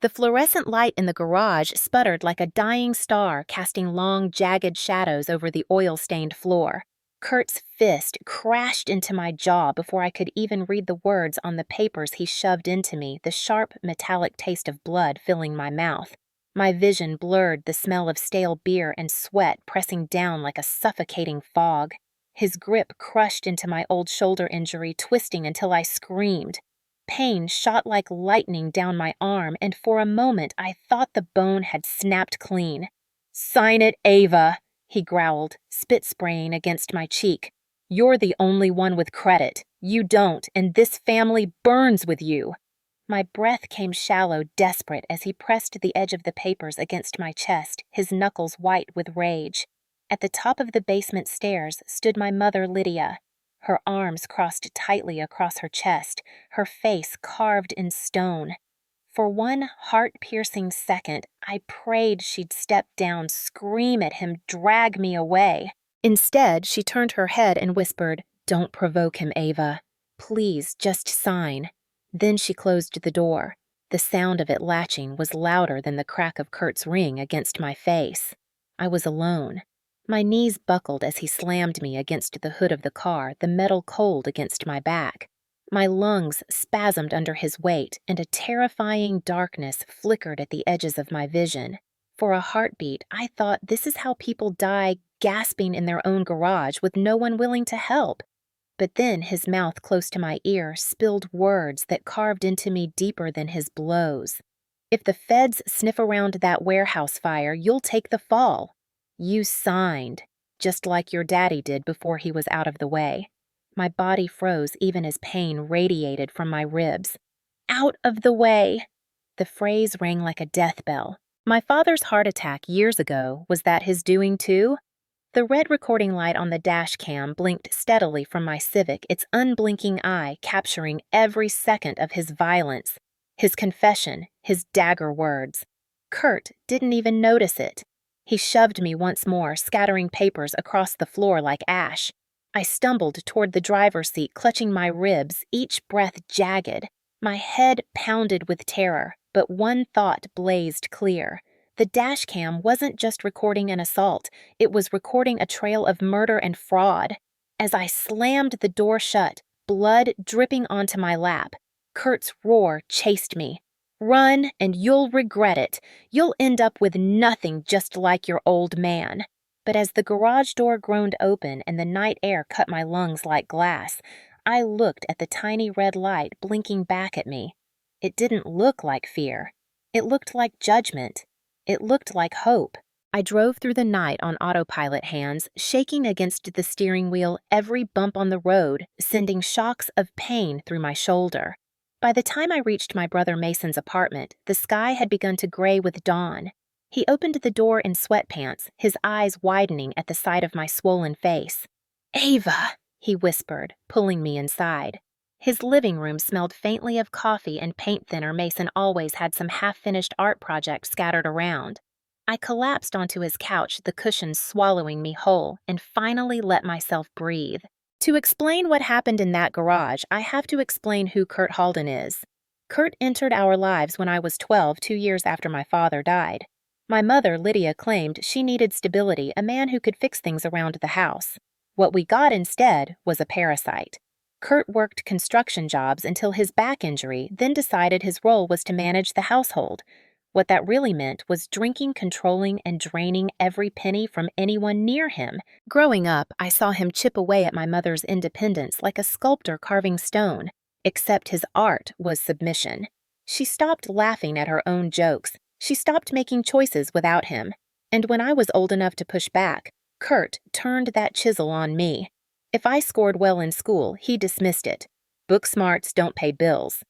The fluorescent light in the garage sputtered like a dying star, casting long, jagged shadows over the oil-stained floor. Kurt's fist crashed into my jaw before I could even read the words on the papers he shoved into me, the sharp, metallic taste of blood filling my mouth. My vision blurred, the smell of stale beer and sweat pressing down like a suffocating fog. His grip crushed into my old shoulder injury, twisting until I screamed. Pain shot like lightning down my arm, and for a moment I thought the bone had snapped clean. "Sign it, Ava," he growled, spit spraying against my cheek. "You're the only one with credit. You don't, and this family burns with you." My breath came shallow, desperate, as he pressed the edge of the papers against my chest, his knuckles white with rage. At the top of the basement stairs stood my mother, Lydia. Her arms crossed tightly across her chest, her face carved in stone. For one heart-piercing second, I prayed she'd step down, scream at him, drag me away. Instead, she turned her head and whispered, "Don't provoke him, Ava. Please, just sign." Then she closed the door. The sound of it latching was louder than the crack of Kurt's ring against my face. I was alone. My knees buckled as he slammed me against the hood of the car, the metal cold against my back. My lungs spasmed under his weight, and a terrifying darkness flickered at the edges of my vision. For a heartbeat, I thought, this is how people die, gasping in their own garage with no one willing to help. But then his mouth close to my ear spilled words that carved into me deeper than his blows. "If the feds sniff around that warehouse fire, you'll take the fall. You signed, just like your daddy did before he was out of the way." My body froze even as pain radiated from my ribs. "Out of the way." The phrase rang like a death bell. My father's heart attack years ago, was that his doing too? The red recording light on the dash cam blinked steadily from my Civic, its unblinking eye capturing every second of his violence, his confession, his dagger words. Kurt didn't even notice it. He shoved me once more, scattering papers across the floor like ash. I stumbled toward the driver's seat, clutching my ribs, each breath jagged. My head pounded with terror, but one thought blazed clear. The dash cam wasn't just recording an assault, it was recording a trail of murder and fraud. As I slammed the door shut, blood dripping onto my lap, Kurt's roar chased me. "Run, and you'll regret it. You'll end up with nothing just like your old man." But as the garage door groaned open and the night air cut my lungs like glass, I looked at the tiny red light blinking back at me. It didn't look like fear. It looked like judgment. It looked like hope. I drove through the night on autopilot hands, shaking against the steering wheel, every bump on the road sending shocks of pain through my shoulder. By the time I reached my brother Mason's apartment, the sky had begun to gray with dawn. He opened the door in sweatpants, his eyes widening at the sight of my swollen face. "Ava," he whispered, pulling me inside. His living room smelled faintly of coffee and paint thinner. Mason always had some half-finished art project scattered around. I collapsed onto his couch, the cushions swallowing me whole, and finally let myself breathe. To explain what happened in that garage, I have to explain who Kurt Halden is. Kurt entered our lives when I was 12, 2 years after my father died. My mother, Lydia, claimed she needed stability, a man who could fix things around the house. What we got instead was a parasite. Kurt worked construction jobs until his back injury, then decided his role was to manage the household. What that really meant was drinking, controlling, and draining every penny from anyone near him. Growing up, I saw him chip away at my mother's independence like a sculptor carving stone, except his art was submission. She stopped laughing at her own jokes. She stopped making choices without him. And when I was old enough to push back, Kurt turned that chisel on me. If I scored well in school, he dismissed it. Book smarts don't pay bills.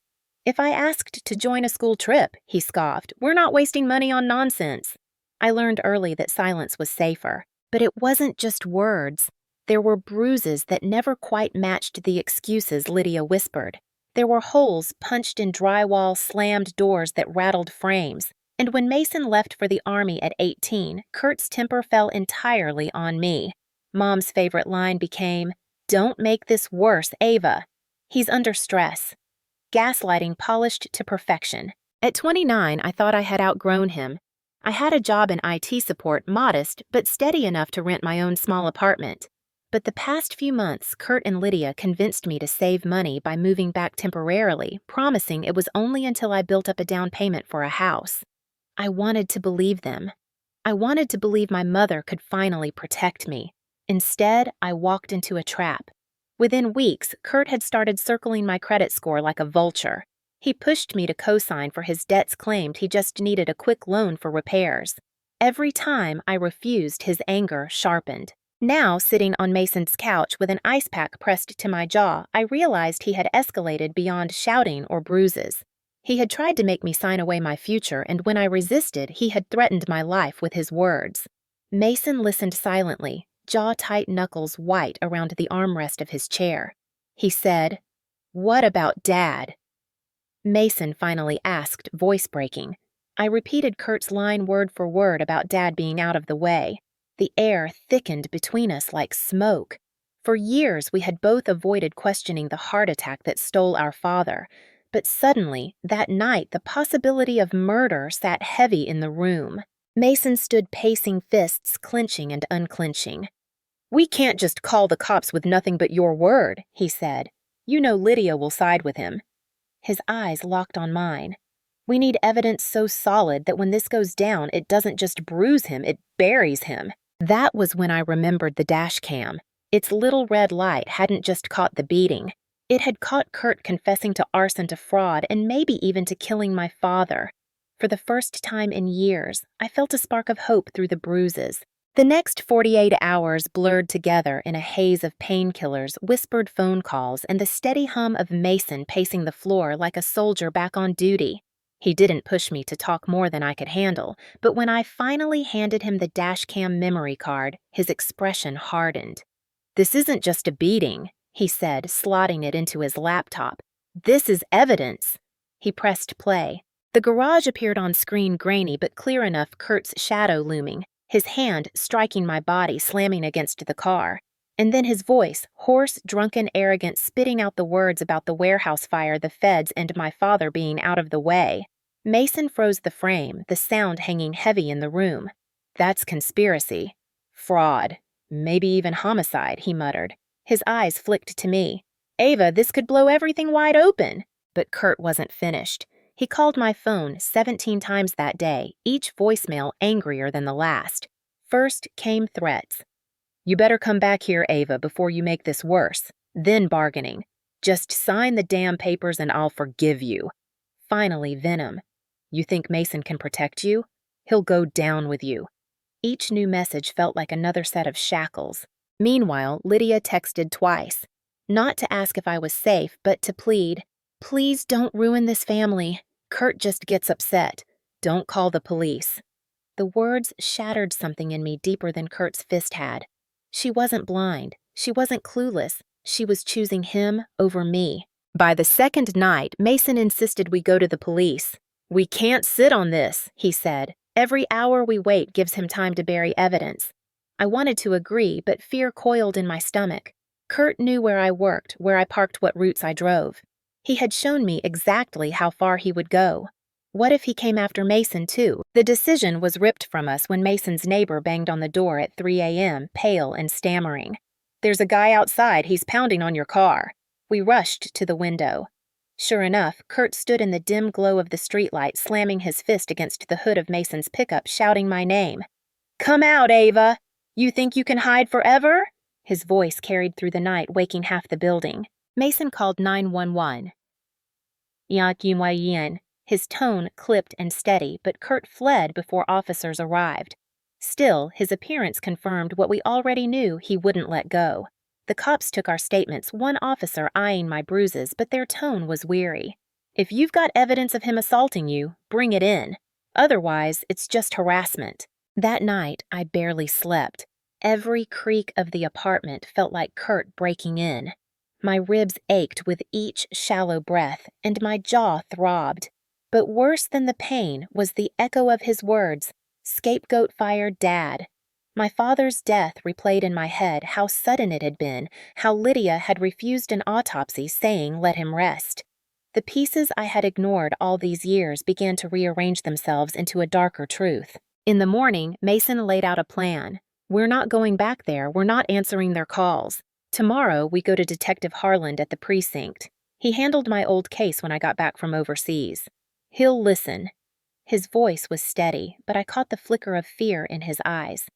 If I asked to join a school trip, he scoffed, "We're not wasting money on nonsense." I learned early that silence was safer. But it wasn't just words. There were bruises that never quite matched the excuses Lydia whispered. There were holes punched in drywall, slammed doors that rattled frames. And when Mason left for the Army at 18, Kurt's temper fell entirely on me. Mom's favorite line became, "Don't make this worse, Ava." He's under stress. Gaslighting polished to perfection. At 29, I thought I had outgrown him. I had a job in IT support, modest, but steady enough to rent my own small apartment. But the past few months, Kurt and Lydia convinced me to save money by moving back temporarily, promising it was only until I built up a down payment for a house. I wanted to believe them. I wanted to believe my mother could finally protect me. Instead, I walked into a trap. Within weeks, Kurt had started circling my credit score like a vulture. He pushed me to co-sign for his debts, claimed he just needed a quick loan for repairs. Every time I refused, his anger sharpened. Now, sitting on Mason's couch with an ice pack pressed to my jaw, I realized he had escalated beyond shouting or bruises. He had tried to make me sign away my future, and when I resisted, he had threatened my life with his words. Mason listened silently, jaw-tight knuckles white around the armrest of his chair. He said, "What about Dad?" Mason finally asked, voice breaking. I repeated Kurt's line word for word about Dad being out of the way. The air thickened between us like smoke. For years, we had both avoided questioning the heart attack that stole our father. But suddenly, that night, the possibility of murder sat heavy in the room. Mason stood pacing, fists clenching and unclenching. "We can't just call the cops with nothing but your word," he said. "You know Lydia will side with him." His eyes locked on mine. "We need evidence so solid that when this goes down, it doesn't just bruise him, it buries him." That was when I remembered the DASHCAM. Its little red light hadn't just caught the beating. It had caught Kurt confessing to arson, to fraud, and maybe even to killing my father. For the first time in years, I felt a spark of hope through the bruises. The next 48 hours blurred together in a haze of painkillers, whispered phone calls, and the steady hum of Mason pacing the floor like a soldier back on duty. He didn't push me to talk more than I could handle, but when I finally handed him the DASHCAM memory card, his expression hardened. "This isn't just a beating," he said, slotting it into his laptop. "This is evidence." He pressed play. The garage appeared on screen, grainy but clear enough, Kurt's shadow looming, his hand striking my body, slamming against the car. And then his voice, hoarse, drunken, arrogant, spitting out the words about the warehouse fire, the feds, and my father being out of the way. Mason froze the frame, the sound hanging heavy in the room. "That's conspiracy. Fraud. Maybe even homicide," he muttered. His eyes flicked to me. "Ava, this could blow everything wide open." But Kurt wasn't finished. He called my phone 17 times that day, each voicemail angrier than the last. First came threats. "You better come back here, Ava, before you make this worse." Then bargaining. "Just sign the damn papers and I'll forgive you." Finally, venom. "You think Mason can protect you? He'll go down with you." Each new message felt like another set of shackles. Meanwhile, Lydia texted twice. Not to ask if I was safe, but to plead, "Please don't ruin this family. Kurt just gets upset. Don't call the police." The words shattered something in me deeper than Kurt's fist had. She wasn't blind. She wasn't clueless. She was choosing him over me. By the second night, Mason insisted we go to the police. "We can't sit on this," he said. "Every hour we wait gives him time to bury evidence." I wanted to agree, but fear coiled in my stomach. Kurt knew where I worked, where I parked, what routes I drove. He had shown me exactly how far he would go. What if he came after Mason, too? The decision was ripped from us when Mason's neighbor banged on the door at 3 a.m., pale and stammering. "There's a guy outside. He's pounding on your car." We rushed to the window. Sure enough, Kurt stood in the dim glow of the streetlight, slamming his fist against the hood of Mason's pickup, shouting my name. "Come out, Ava! You think you can hide forever?" His voice carried through the night, waking half the building. Mason called 911. His tone clipped and steady, but Kurt fled before officers arrived. Still, his appearance confirmed what we already knew: he wouldn't let go. The cops took our statements, one officer eyeing my bruises, but their tone was weary. "If you've got evidence of him assaulting you, bring it in. Otherwise, it's just harassment." That night, I barely slept. Every creak of the apartment felt like Kurt breaking in. My ribs ached with each shallow breath, and my jaw throbbed. But worse than the pain was the echo of his words, "Scapegoat fired Dad." My father's death replayed in my head, how sudden it had been, how Lydia had refused an autopsy, saying let him rest. The pieces I had ignored all these years began to rearrange themselves into a darker truth. In the morning, Mason laid out a plan. We're not going back there. We're not answering their calls. Tomorrow, we go to Detective Harland at the precinct. He handled my old case when I got back from overseas. He'll listen. His voice was steady, but I caught the flicker of fear in his eyes.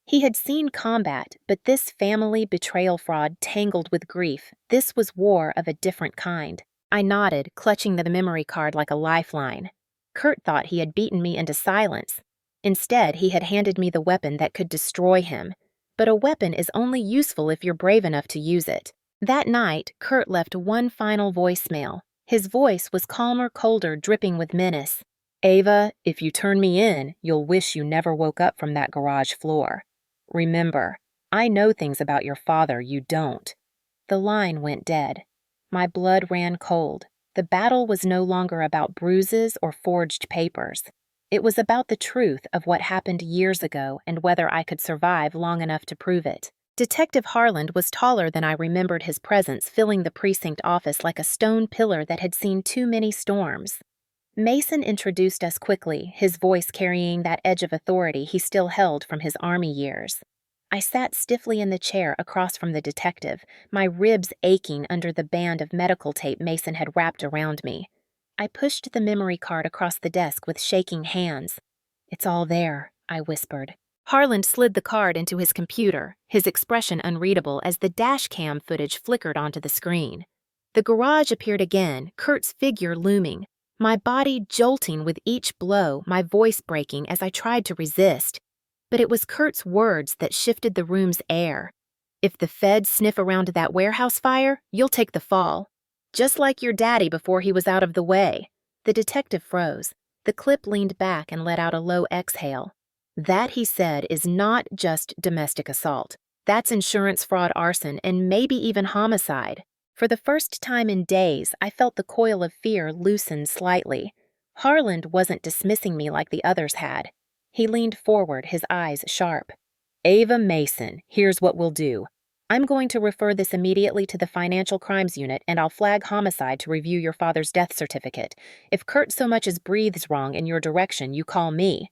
He had seen combat, but this family betrayal fraud tangled with grief. This was war of a different kind. I nodded, clutching the memory card like a lifeline. Kurt thought he had beaten me into silence. Instead, he had handed me the weapon that could destroy him. But a weapon is only useful if you're brave enough to use it. That night, Kurt left one final voicemail. His voice was calmer, colder, dripping with menace. Ava, if you turn me in, you'll wish you never woke up from that garage floor. Remember, I know things about your father you don't. The line went dead. My blood ran cold. The battle was no longer about bruises or forged papers. It was about the truth of what happened years ago and whether I could survive long enough to prove it. Detective Harland was taller than I remembered his presence, filling the precinct office like a stone pillar that had seen too many storms. Mason introduced us quickly, his voice carrying that edge of authority he still held from his Army years. I sat stiffly in the chair across from the detective, my ribs aching under the band of medical tape Mason had wrapped around me. I pushed the memory card across the desk with shaking hands. It's all there, I whispered. Harland slid the card into his computer, his expression unreadable as the DASHCAM footage flickered onto the screen. The garage appeared again, Kurt's figure looming. My body jolting with each blow, my voice breaking as I tried to resist. But it was Kurt's words that shifted the room's air. If the feds sniff around that warehouse fire, you'll take the fall. Just like your daddy before he was out of the way. The detective froze. The clip leaned back and let out a low exhale. That, he said, is not just domestic assault. That's insurance fraud, arson, and maybe even homicide. For the first time in days, I felt the coil of fear loosen slightly. Harland wasn't dismissing me like the others had. He leaned forward, his eyes sharp. Ava Mason, here's what we'll do. I'm going to refer this immediately to the Financial Crimes Unit, and I'll flag homicide to review your father's death certificate. If Kurt so much as breathes wrong in your direction, you call me.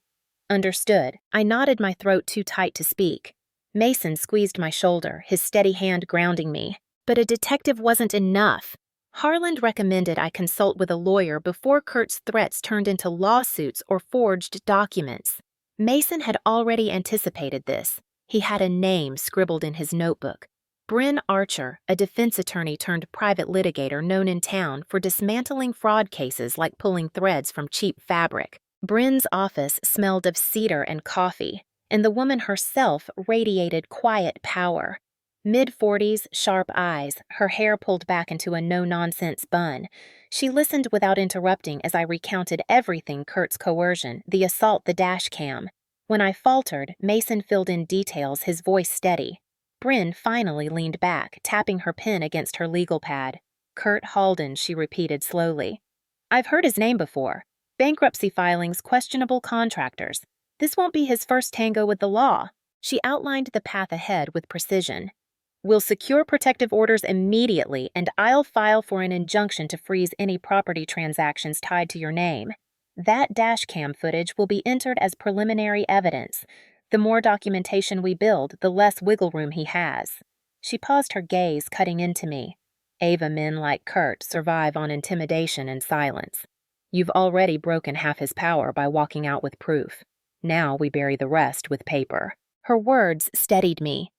Understood. I knotted my throat too tight to speak. Mason squeezed my shoulder, his steady hand grounding me. But a detective wasn't enough. Harland recommended I consult with a lawyer before Kurt's threats turned into lawsuits or forged documents. Mason had already anticipated this. He had a name scribbled in his notebook. Bryn Archer, a defense attorney turned private litigator known in town for dismantling fraud cases like pulling threads from cheap fabric. Bryn's office smelled of cedar and coffee, and the woman herself radiated quiet power. Mid-40s, sharp eyes, her hair pulled back into a no-nonsense bun. She listened without interrupting as I recounted everything: Kurt's coercion, the assault, the DASHCAM. When I faltered, Mason filled in details, his voice steady. Bryn finally leaned back, tapping her pen against her legal pad. Kurt Halden, she repeated slowly. I've heard his name before. Bankruptcy filings, questionable contractors. This won't be his first tango with the law. She outlined the path ahead with precision. We'll secure protective orders immediately, and I'll file for an injunction to freeze any property transactions tied to your name. That DASHCAM footage will be entered as preliminary evidence. The more documentation we build, the less wiggle room he has. She paused, her gaze cutting into me. Ava, men like Kurt survive on intimidation and silence. You've already broken half his power by walking out with proof. Now we bury the rest with paper. Her words steadied me.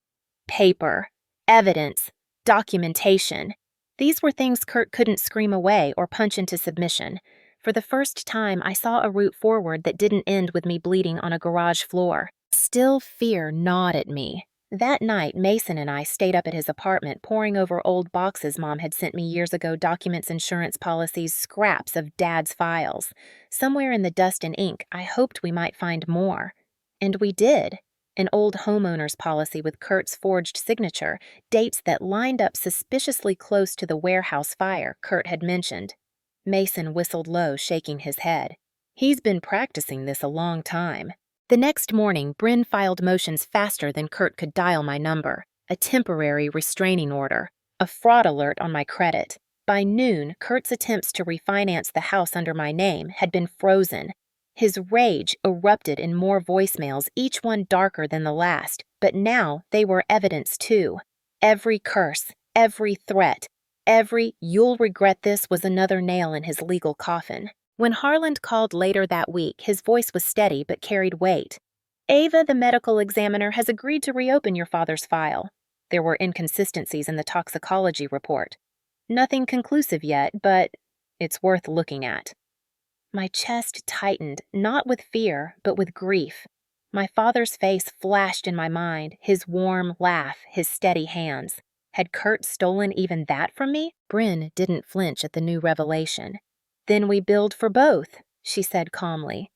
Paper. Evidence, documentation. These were things Kurt couldn't scream away or punch into submission. For the first time, I saw a route forward that didn't end with me bleeding on a garage floor. Still, fear gnawed at me. That night, Mason and I stayed up at his apartment, poring over old boxes Mom had sent me years ago, documents, insurance policies, scraps of Dad's files. Somewhere in the dust and ink, I hoped we might find more. And we did. An old homeowner's policy with Kurt's forged signature, dates that lined up suspiciously close to the warehouse fire Kurt had mentioned. Mason whistled low, shaking his head. He's been practicing this a long time. The next morning, Bryn filed motions faster than Kurt could dial my number. A temporary restraining order. A fraud alert on my credit. By noon, Kurt's attempts to refinance the house under my name had been frozen. His rage erupted in more voicemails, each one darker than the last, but now they were evidence too. Every curse, every threat, every "you'll regret this" was another nail in his legal coffin. When Harland called later that week, his voice was steady but carried weight. "Ava, the medical examiner, has agreed to reopen your father's file." There were inconsistencies in the toxicology report. "Nothing conclusive yet, but it's worth looking at." My chest tightened, not with fear, but with grief. My father's face flashed in my mind, his warm laugh, his steady hands. Had Kurt stolen even that from me? Bryn didn't flinch at the new revelation. "Then we billed for both," she said calmly.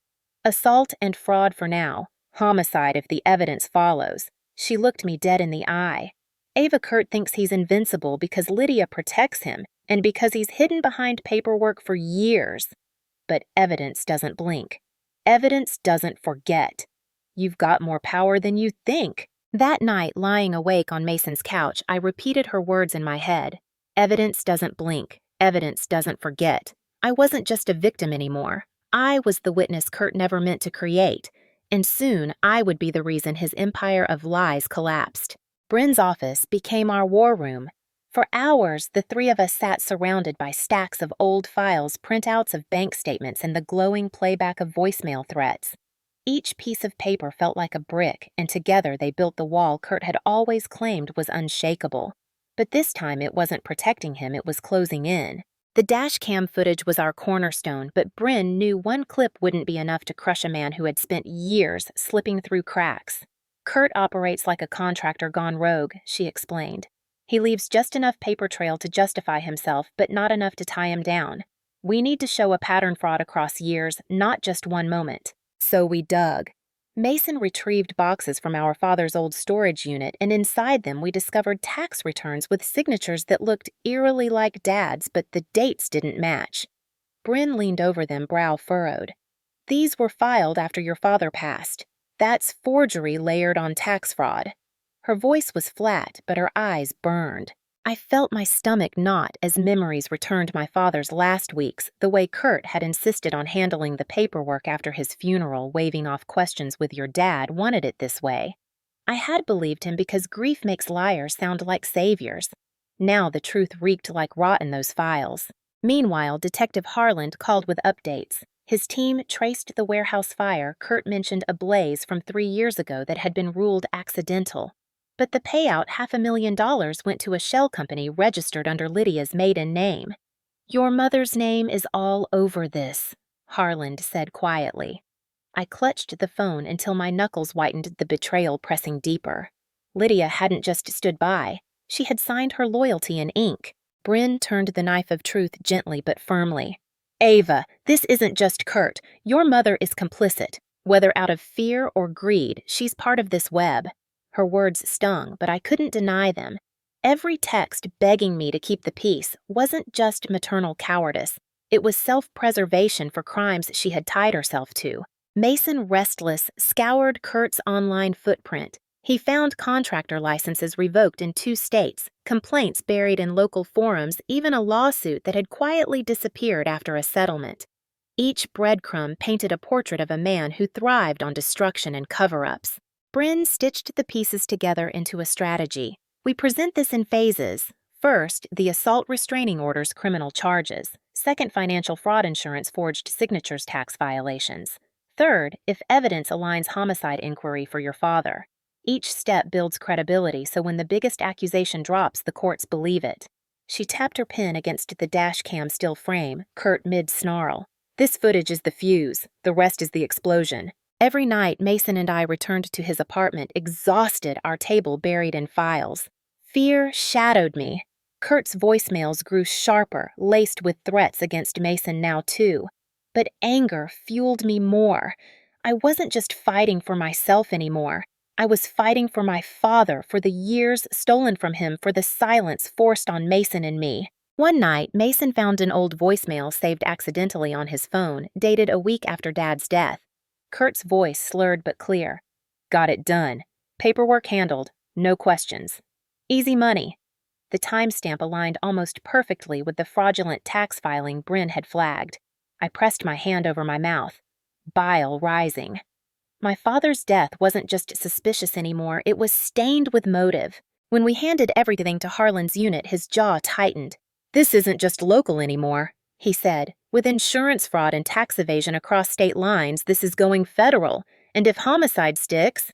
"Assault and fraud for now. Homicide if the evidence follows." She looked me dead in the eye. "Ava, Kurt thinks he's invincible because Lydia protects him and because he's hidden behind paperwork for years. But evidence doesn't blink. Evidence doesn't forget. You've got more power than you think." That night, lying awake on Mason's couch, I repeated her words in my head. Evidence doesn't blink. Evidence doesn't forget. I wasn't just a victim anymore. I was the witness Kurt never meant to create, and soon I would be the reason his empire of lies collapsed. Bryn's office became our war room. For hours, the three of us sat surrounded by stacks of old files, printouts of bank statements, and the glowing playback of voicemail threats. Each piece of paper felt like a brick, and together they built the wall Kurt had always claimed was unshakable. But this time it wasn't protecting him, it was closing in. The DASHCAM footage was our cornerstone, but Bryn knew one clip wouldn't be enough to crush a man who had spent years slipping through cracks. "Kurt operates like a contractor gone rogue," she explained. "He leaves just enough paper trail to justify himself, but not enough to tie him down. We need to show a pattern fraud across years, not just one moment." So we dug. Mason retrieved boxes from our father's old storage unit, and inside them we discovered tax returns with signatures that looked eerily like Dad's, but the dates didn't match. Bryn leaned over them, brow furrowed. "These were filed after your father passed. That's forgery layered on tax fraud." Her voice was flat, but her eyes burned. I felt my stomach knot as memories returned my father's last weeks, the way Kurt had insisted on handling the paperwork after his funeral, waving off questions with "your dad wanted it this way." I had believed him because grief makes liars sound like saviors. Now the truth reeked like rot in those files. Meanwhile, Detective Harland called with updates. His team traced the warehouse fire Kurt mentioned ablaze from 3 years ago that had been ruled accidental. But the payout, $500,000, went to a shell company registered under Lydia's maiden name. "Your mother's name is all over this," Harland said quietly. I clutched the phone until my knuckles whitened, the betrayal pressing deeper. Lydia hadn't just stood by. She had signed her loyalty in ink. Bryn turned the knife of truth gently but firmly. "Ava, this isn't just Kurt. Your mother is complicit. Whether out of fear or greed, she's part of this web." Her words stung, but I couldn't deny them. Every text begging me to keep the peace wasn't just maternal cowardice. It was self-preservation for crimes she had tied herself to. Mason, restless, scoured Kurt's online footprint. He found contractor licenses revoked in 2 states, complaints buried in local forums, even a lawsuit that had quietly disappeared after a settlement. Each breadcrumb painted a portrait of a man who thrived on destruction and cover-ups. Bryn stitched the pieces together into a strategy. "We present this in phases. First, the assault restraining order's criminal charges. Second, financial fraud insurance forged signatures tax violations. Third, if evidence aligns homicide inquiry for your father. Each step builds credibility, so when the biggest accusation drops, the courts believe it." She tapped her pen against the DASHCAM still frame, Kurt mid-snarl. "This footage is the fuse. The rest is the explosion." Every night, Mason and I returned to his apartment, exhausted, our table buried in files. Fear shadowed me. Kurt's voicemails grew sharper, laced with threats against Mason now too. But anger fueled me more. I wasn't just fighting for myself anymore. I was fighting for my father, for the years stolen from him, for the silence forced on Mason and me. One night, Mason found an old voicemail saved accidentally on his phone, dated a week after Dad's death. Kurt's voice slurred but clear. "Got it done. Paperwork handled. No questions. Easy money." The timestamp aligned almost perfectly with the fraudulent tax filing Bryn had flagged. I pressed my hand over my mouth, bile rising. My father's death wasn't just suspicious anymore, it was stained with motive. When we handed everything to Harlan's unit, his jaw tightened. "This isn't just local anymore," he said. "With insurance fraud and tax evasion across state lines, this is going federal. And if homicide sticks—"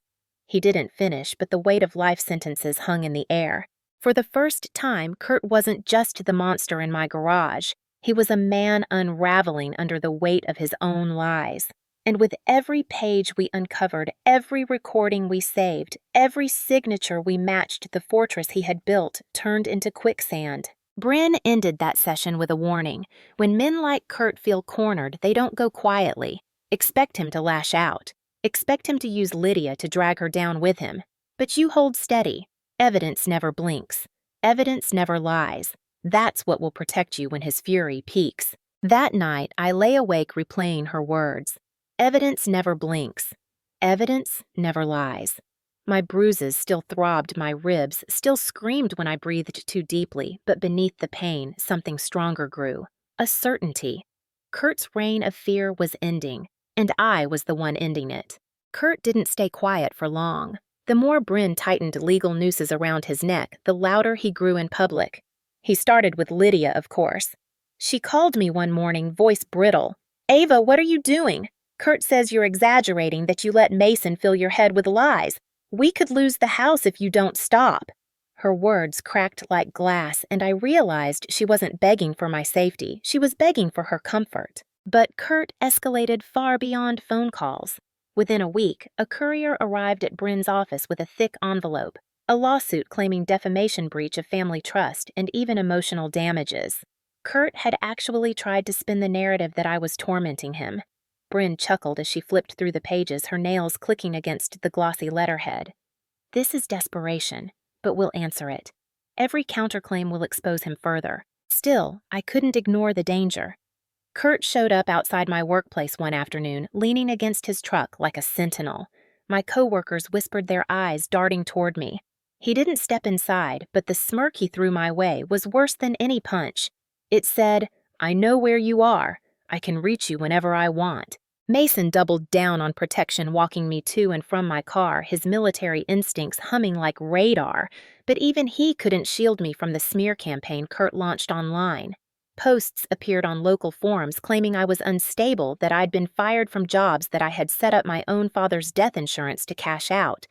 He didn't finish, but the weight of life sentences hung in the air. For the first time, Kurt wasn't just the monster in my garage. He was a man unraveling under the weight of his own lies. And with every page we uncovered, every recording we saved, every signature we matched the fortress he had built turned into quicksand. Bryn ended that session with a warning. When men like Kurt feel cornered, they don't go quietly. Expect him to lash out. Expect him to use Lydia to drag her down with him. But you hold steady. Evidence never blinks. Evidence never lies. That's what will protect you when his fury peaks. That night, I lay awake replaying her words. Evidence never blinks. Evidence never lies. My bruises still throbbed my ribs, still screamed when I breathed too deeply, but beneath the pain, something stronger grew. A certainty. Kurt's reign of fear was ending, and I was the one ending it. Kurt didn't stay quiet for long. The more Bryn tightened legal nooses around his neck, the louder he grew in public. He started with Lydia, of course. She called me one morning, voice brittle. "Ava, what are you doing? Kurt says you're exaggerating, that you let Mason fill your head with lies. We could lose the house if you don't stop." Her words cracked like glass, and I realized she wasn't begging for my safety. She was begging for her comfort. But Kurt escalated far beyond phone calls. Within a week, a courier arrived at Bryn's office with a thick envelope, a lawsuit claiming defamation, breach of family trust, and even emotional damages. Kurt had actually tried to spin the narrative that I was tormenting him. Bryn chuckled as she flipped through the pages, her nails clicking against the glossy letterhead. "This is desperation, but we'll answer it. Every counterclaim will expose him further. Still, I couldn't ignore the danger." Kurt showed up outside my workplace one afternoon, leaning against his truck like a sentinel. My coworkers whispered, their eyes darting toward me. He didn't step inside, but the smirk he threw my way was worse than any punch. It said, "I know where you are. I can reach you whenever I want." Mason doubled down on protection, walking me to and from my car, his military instincts humming like radar, but even he couldn't shield me from the smear campaign Kurt launched online. Posts appeared on local forums claiming I was unstable, that I'd been fired from jobs that I had set up my own father's death insurance to cash out.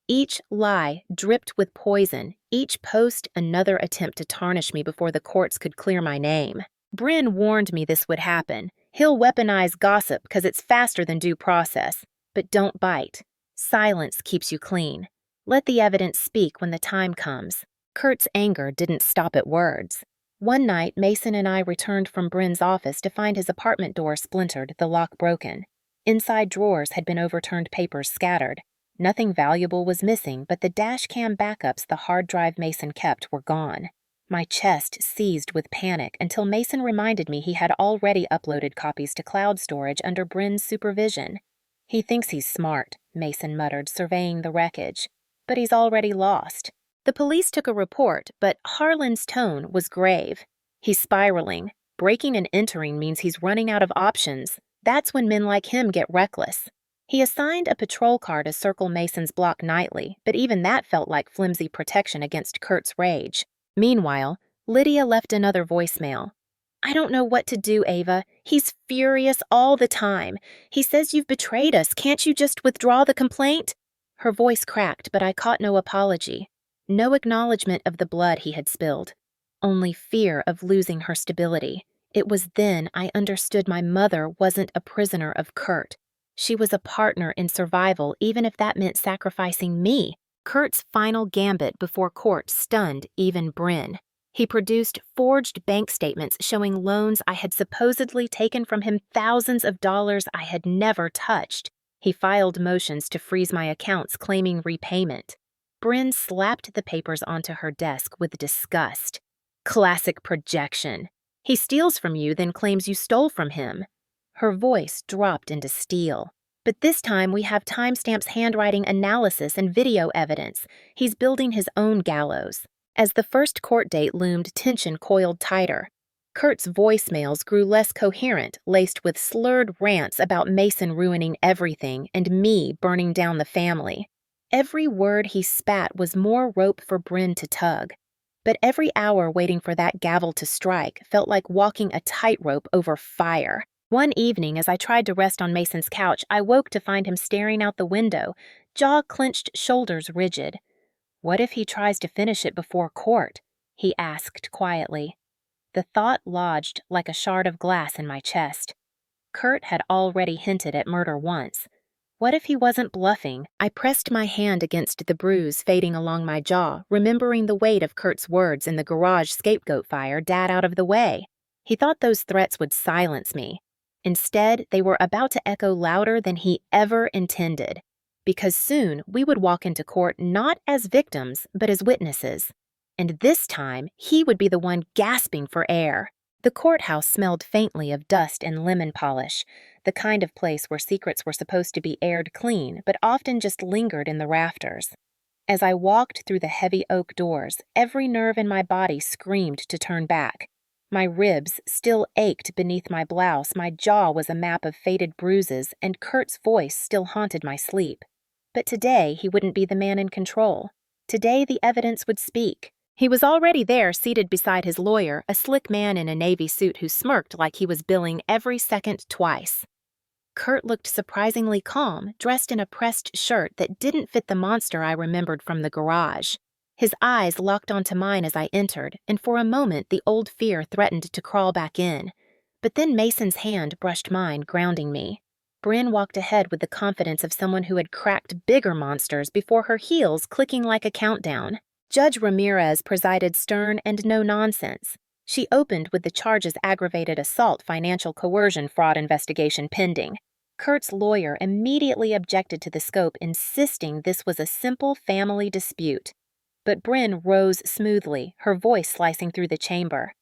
Each lie dripped with poison, each post another attempt to tarnish me before the courts could clear my name. Bryn warned me this would happen. He'll weaponize gossip because it's faster than due process. But don't bite. Silence keeps you clean. Let the evidence speak when the time comes. Kurt's anger didn't stop at words. One night, Mason and I returned from Bryn's office to find his apartment door splintered, the lock broken. Inside drawers had been overturned, papers scattered. Nothing valuable was missing, but the DASHCAM backups the hard drive Mason kept were gone. My chest seized with panic until Mason reminded me he had already uploaded copies to cloud storage under Bryn's supervision. "He thinks he's smart," Mason muttered, surveying the wreckage. "But he's already lost." The police took a report, but Harlan's tone was grave. "He's spiraling. Breaking and entering means he's running out of options. That's when men like him get reckless." He assigned a patrol car to circle Mason's block nightly, but even that felt like flimsy protection against Kurt's rage. Meanwhile, Lydia left another voicemail. "I don't know what to do, Ava. He's furious all the time. He says you've betrayed us. Can't you just withdraw the complaint?" Her voice cracked, but I caught no apology. No acknowledgement of the blood he had spilled. Only fear of losing her stability. It was then I understood my mother wasn't a prisoner of Kurt. She was a partner in survival, even if that meant sacrificing me. Kurt's final gambit before court stunned even Bryn. He produced forged bank statements showing loans I had supposedly taken from him, thousands of dollars I had never touched. He filed motions to freeze my accounts, claiming repayment. Bryn slapped the papers onto her desk with disgust. "Classic projection. He steals from you, then claims you stole from him." Her voice dropped into steel. "But this time we have timestamps, handwriting analysis, and video evidence. He's building his own gallows." As the first court date loomed, tension coiled tighter. Kurt's voicemails grew less coherent, laced with slurred rants about Mason ruining everything and me burning down the family. Every word he spat was more rope for Bryn to tug. But every hour waiting for that gavel to strike felt like walking a tightrope over fire. One evening, as I tried to rest on Mason's couch, I woke to find him staring out the window, jaw clenched, shoulders rigid. "What if he tries to finish it before court?" he asked quietly. The thought lodged like a shard of glass in my chest. Kurt had already hinted at murder once. What if he wasn't bluffing? I pressed my hand against the bruise fading along my jaw, remembering the weight of Kurt's words in the garage scapegoat fire, "Dad out of the way." He thought those threats would silence me. Instead, they were about to echo louder than he ever intended. Because soon we would walk into court not as victims, but as witnesses. And this time, he would be the one gasping for air. The courthouse smelled faintly of dust and lemon polish, the kind of place where secrets were supposed to be aired clean, but often just lingered in the rafters. As I walked through the heavy oak doors, every nerve in my body screamed to turn back. My ribs still ached beneath my blouse, my jaw was a map of faded bruises, and Kurt's voice still haunted my sleep. But today, he wouldn't be the man in control. Today, the evidence would speak. He was already there, seated beside his lawyer, a slick man in a navy suit who smirked like he was billing every second twice. Kurt looked surprisingly calm, dressed in a pressed shirt that didn't fit the monster I remembered from the garage. His eyes locked onto mine as I entered, and for a moment the old fear threatened to crawl back in. But then Mason's hand brushed mine, grounding me. Bryn walked ahead with the confidence of someone who had cracked bigger monsters before her heels clicking like a countdown. Judge Ramirez presided stern and no-nonsense. She opened with the charges aggravated assault, financial coercion, fraud investigation pending. Kurt's lawyer immediately objected to the scope, insisting this was a simple family dispute. But Bryn rose smoothly, her voice slicing through the chamber.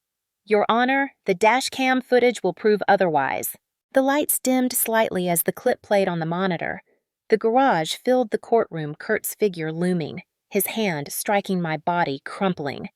"Your Honor, the DASHCAM footage will prove otherwise." The lights dimmed slightly as the clip played on the monitor. The garage filled the courtroom, Kurt's figure looming, his hand striking my body, crumpling.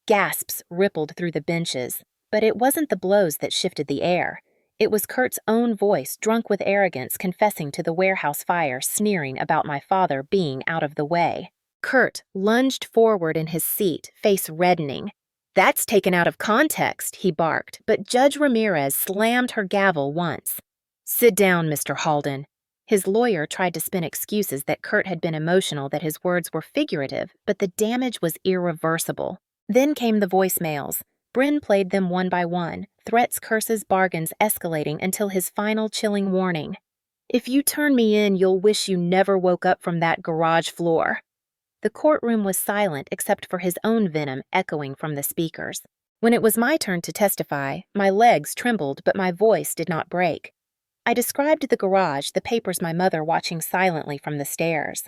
Gasps rippled through the benches, but it wasn't the blows that shifted the air. It was Kurt's own voice, drunk with arrogance, confessing to the warehouse fire, sneering about my father being out of the way. Kurt lunged forward in his seat, face reddening. "That's taken out of context," he barked, but Judge Ramirez slammed her gavel once. "Sit down, Mr. Halden." His lawyer tried to spin excuses that Kurt had been emotional, that his words were figurative, but the damage was irreversible. Then came the voicemails. Bryn played them one by one, threats, curses, bargains escalating until his final chilling warning. "If you turn me in, you'll wish you never woke up from that garage floor." The courtroom was silent except for his own venom echoing from the speakers. When it was my turn to testify, my legs trembled, but my voice did not break. I described the garage, the papers my mother watching silently from the stairs.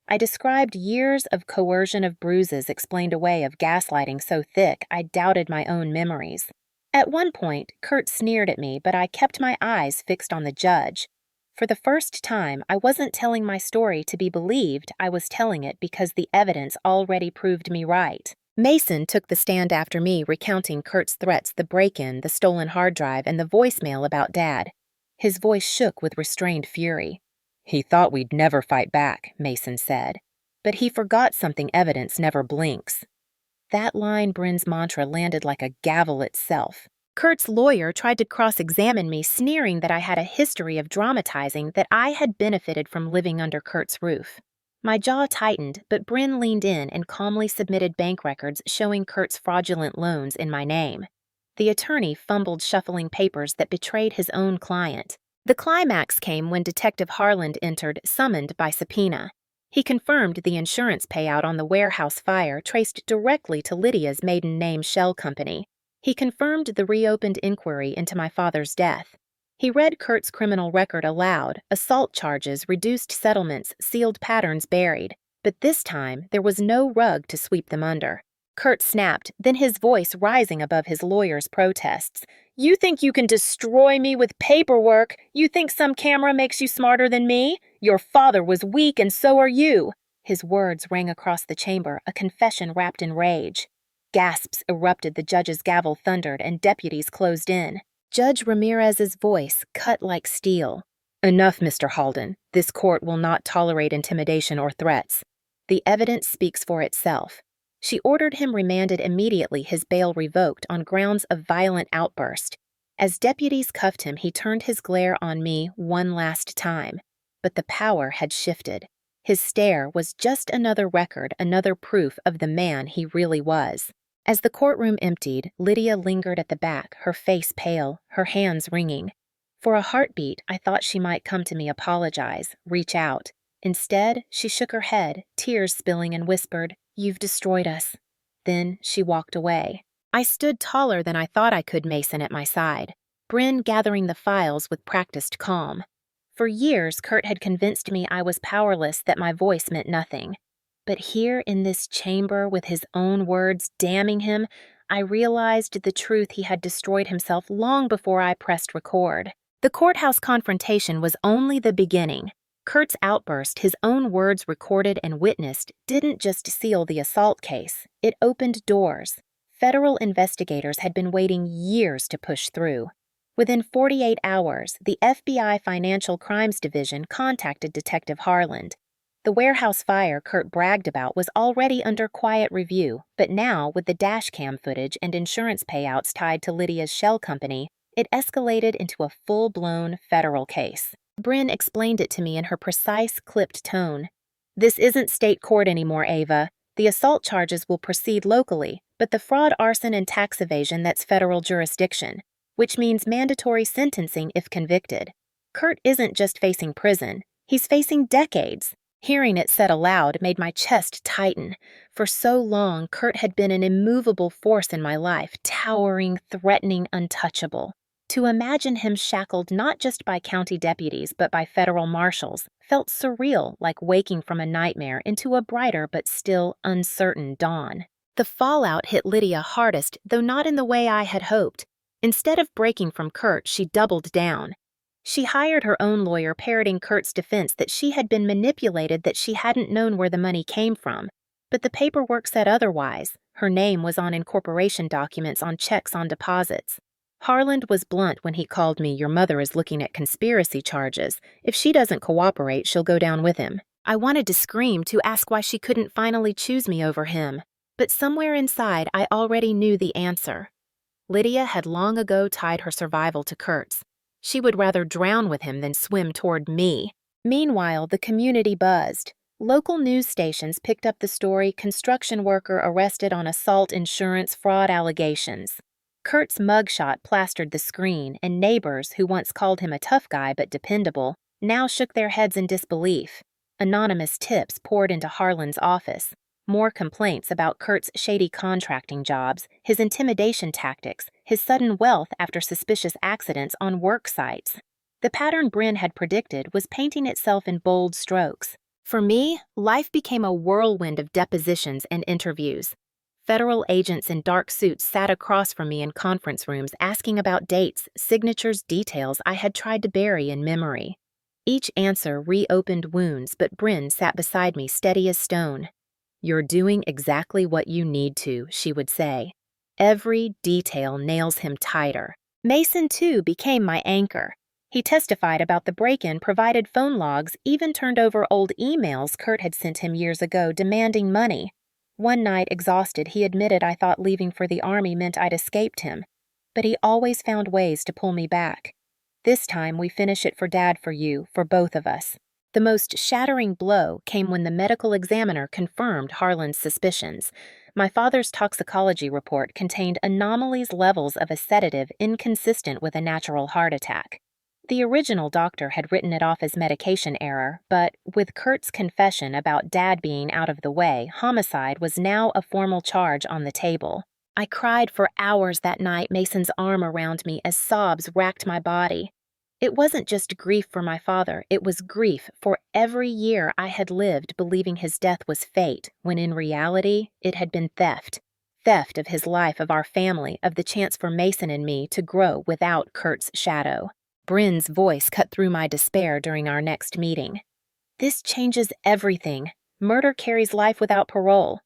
I described years of coercion, of bruises explained away, of gaslighting so thick I doubted my own memories. At one point, Kurt sneered at me, but I kept my eyes fixed on the judge. For the first time, I wasn't telling my story to be believed, I was telling it because the evidence already proved me right. Mason took the stand after me, recounting Kurt's threats, the break-in, the stolen hard drive, and the voicemail about Dad. His voice shook with restrained fury. "He thought we'd never fight back," Mason said. "But he forgot something evidence never blinks." That line, Bryn's mantra, landed like a gavel itself. Kurt's lawyer tried to cross-examine me, sneering that I had a history of dramatizing, that I had benefited from living under Kurt's roof. My jaw tightened, but Bryn leaned in and calmly submitted bank records showing Kurt's fraudulent loans in my name. The attorney fumbled shuffling papers that betrayed his own client. The climax came when Detective Harland entered, summoned by subpoena. He confirmed the insurance payout on the warehouse fire traced directly to Lydia's maiden name shell company. He confirmed the reopened inquiry into my father's death. He read Kurt's criminal record aloud, assault charges, reduced settlements, sealed patterns buried. But this time, there was no rug to sweep them under. Kurt snapped, then his voice rising above his lawyer's protests. "You think you can destroy me with paperwork? You think some camera makes you smarter than me? Your father was weak and so are you." His words rang across the chamber, a confession wrapped in rage. Gasps erupted, the judge's gavel thundered, and deputies closed in. Judge Ramirez's voice cut like steel. "Enough, Mr. Halden. This court will not tolerate intimidation or threats. The evidence speaks for itself." She ordered him remanded immediately, his bail revoked on grounds of violent outburst. As deputies cuffed him, he turned his glare on me one last time. But the power had shifted. His stare was just another record, another proof of the man he really was. As the courtroom emptied, Lydia lingered at the back, her face pale, her hands wringing. For a heartbeat, I thought she might come to me, apologize, reach out. Instead, she shook her head, tears spilling, and whispered, "You've destroyed us." Then she walked away. I stood taller than I thought I could, Mason at my side, Bryn gathering the files with practiced calm. For years, Kurt had convinced me I was powerless, that my voice meant nothing. But here in this chamber, with his own words damning him, I realized the truth: he had destroyed himself long before I pressed record. The courthouse confrontation was only the beginning. Kurt's outburst, his own words recorded and witnessed, didn't just seal the assault case. It opened doors. Federal investigators had been waiting years to push through. Within 48 hours, the FBI Financial Crimes Division contacted Detective Harland. The warehouse fire Kurt bragged about was already under quiet review, but now, with the DASHCAM footage and insurance payouts tied to Lydia's shell company, it escalated into a full-blown federal case. Bryn explained it to me in her precise, clipped tone. "This isn't state court anymore, Ava. The assault charges will proceed locally, but the fraud, arson, and tax evasion, that's federal jurisdiction, which means mandatory sentencing if convicted. Kurt isn't just facing prison, he's facing decades." Hearing it said aloud made my chest tighten. For so long, Kurt had been an immovable force in my life, towering, threatening, untouchable. To imagine him shackled not just by county deputies but by federal marshals felt surreal, like waking from a nightmare into a brighter but still uncertain dawn. The fallout hit Lydia hardest, though not in the way I had hoped. Instead of breaking from Kurt, she doubled down. She hired her own lawyer, parroting Kurt's defense that she had been manipulated, that she hadn't known where the money came from. But the paperwork said otherwise. Her name was on incorporation documents, on checks, on deposits. Harland was blunt when he called me, "Your mother is looking at conspiracy charges. If she doesn't cooperate, she'll go down with him." I wanted to scream, to ask why she couldn't finally choose me over him. But somewhere inside, I already knew the answer. Lydia had long ago tied her survival to Kurt's. She would rather drown with him than swim toward me. Meanwhile, the community buzzed. Local news stations picked up the story: construction worker arrested on assault insurance fraud allegations. Kurt's mugshot plastered the screen, and neighbors, who once called him a tough guy but dependable, now shook their heads in disbelief. Anonymous tips poured into Harlan's office. More complaints about Kurt's shady contracting jobs, his intimidation tactics, his sudden wealth after suspicious accidents on work sites. The pattern Bryn had predicted was painting itself in bold strokes. For me, life became a whirlwind of depositions and interviews. Federal agents in dark suits sat across from me in conference rooms, asking about dates, signatures, details I had tried to bury in memory. Each answer reopened wounds, but Bryn sat beside me, steady as stone. "You're doing exactly what you need to," she would say. Every detail nails him tighter. Mason, too, became my anchor. He testified about the break-in, provided phone logs, even turned over old emails Kurt had sent him years ago demanding money. One night, exhausted, he admitted I thought leaving for the army meant I'd escaped him. But he always found ways to pull me back. "This time we finish it for Dad, for you, for both of us." The most shattering blow came when the medical examiner confirmed Harlan's suspicions. My father's toxicology report contained anomalies, levels of a sedative inconsistent with a natural heart attack. The original doctor had written it off as medication error, but with Kurt's confession about Dad being out of the way, homicide was now a formal charge on the table. I cried for hours that night, Mason's arm around me, as sobs racked my body. It wasn't just grief for my father, it was grief for every year I had lived believing his death was fate, when in reality, it had been theft. Theft of his life, of our family, of the chance for Mason and me to grow without Kurt's shadow. Bryn's voice cut through my despair during our next meeting. "This changes everything. Murder carries life without parole."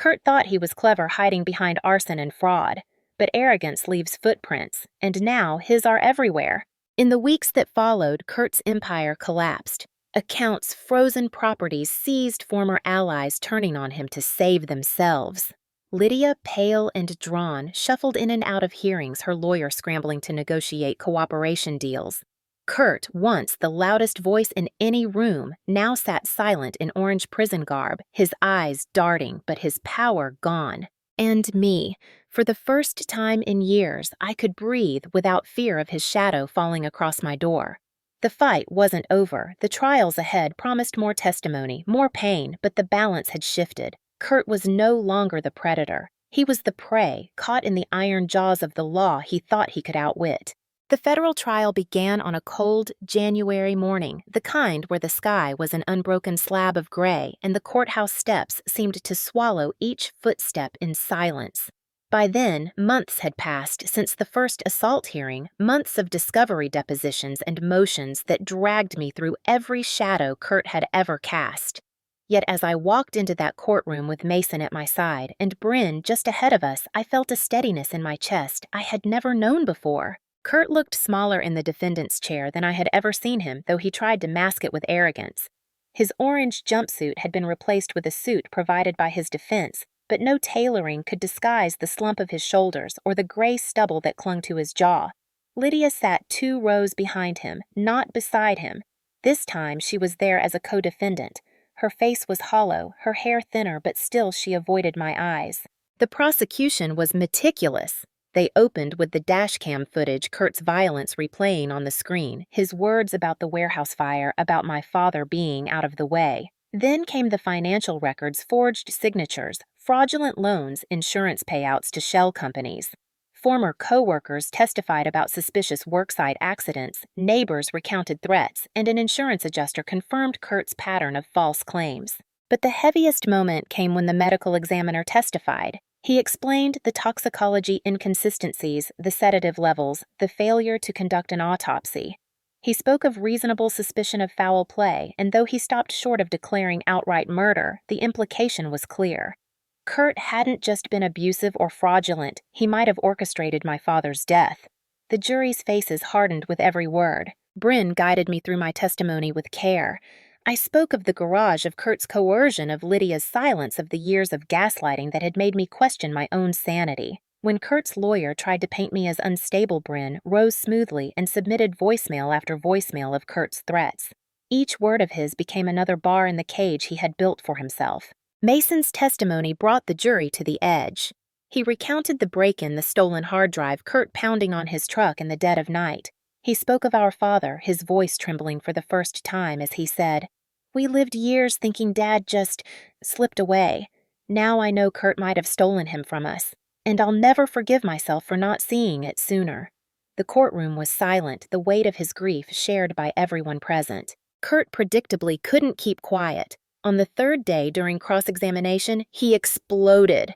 Kurt thought he was clever hiding behind arson and fraud, but arrogance leaves footprints, and now his are everywhere. In the weeks that followed, Kurt's empire collapsed. Accounts, frozen properties seized, former allies turning on him to save themselves. Lydia, pale and drawn, shuffled in and out of hearings, her lawyer scrambling to negotiate cooperation deals. Kurt, once the loudest voice in any room, now sat silent in orange prison garb, his eyes darting, but his power gone. And me. For the first time in years, I could breathe without fear of his shadow falling across my door. The fight wasn't over. The trials ahead promised more testimony, more pain, but the balance had shifted. Kurt was no longer the predator. He was the prey, caught in the iron jaws of the law he thought he could outwit. The federal trial began on a cold January morning, the kind where the sky was an unbroken slab of gray and the courthouse steps seemed to swallow each footstep in silence. By then, months had passed since the first assault hearing, months of discovery depositions and motions that dragged me through every shadow Kurt had ever cast. Yet as I walked into that courtroom with Mason at my side and Bryn just ahead of us, I felt a steadiness in my chest I had never known before. Kurt looked smaller in the defendant's chair than I had ever seen him, though he tried to mask it with arrogance. His orange jumpsuit had been replaced with a suit provided by his defense, but no tailoring could disguise the slump of his shoulders or the gray stubble that clung to his jaw. Lydia sat 2 rows behind him, not beside him. This time she was there as a co-defendant. Her face was hollow, her hair thinner, but still she avoided my eyes. The prosecution was meticulous. They opened with the DASHCAM footage, Kurt's violence replaying on the screen, his words about the warehouse fire, about my father being out of the way. Then came the financial records, forged signatures, fraudulent loans, insurance payouts to shell companies. Former co-workers testified about suspicious worksite accidents, neighbors recounted threats, and an insurance adjuster confirmed Kurt's pattern of false claims. But the heaviest moment came when the medical examiner testified. He explained the toxicology inconsistencies, the sedative levels, the failure to conduct an autopsy. He spoke of reasonable suspicion of foul play, and though he stopped short of declaring outright murder, the implication was clear. Kurt hadn't just been abusive or fraudulent, he might have orchestrated my father's death. The jury's faces hardened with every word. Bryn guided me through my testimony with care. I spoke of the garage, of Kurt's coercion, of Lydia's silence, of the years of gaslighting that had made me question my own sanity. When Kurt's lawyer tried to paint me as unstable, Bryn rose smoothly and submitted voicemail after voicemail of Kurt's threats. Each word of his became another bar in the cage he had built for himself. Mason's testimony brought the jury to the edge. He recounted the break-in, the stolen hard drive, Kurt pounding on his truck in the dead of night. He spoke of our father, his voice trembling for the first time as he said, "We lived years thinking Dad just slipped away. Now I know Kurt might have stolen him from us, and I'll never forgive myself for not seeing it sooner." The courtroom was silent, the weight of his grief shared by everyone present. Kurt predictably couldn't keep quiet. On the 3rd day during cross-examination, he exploded.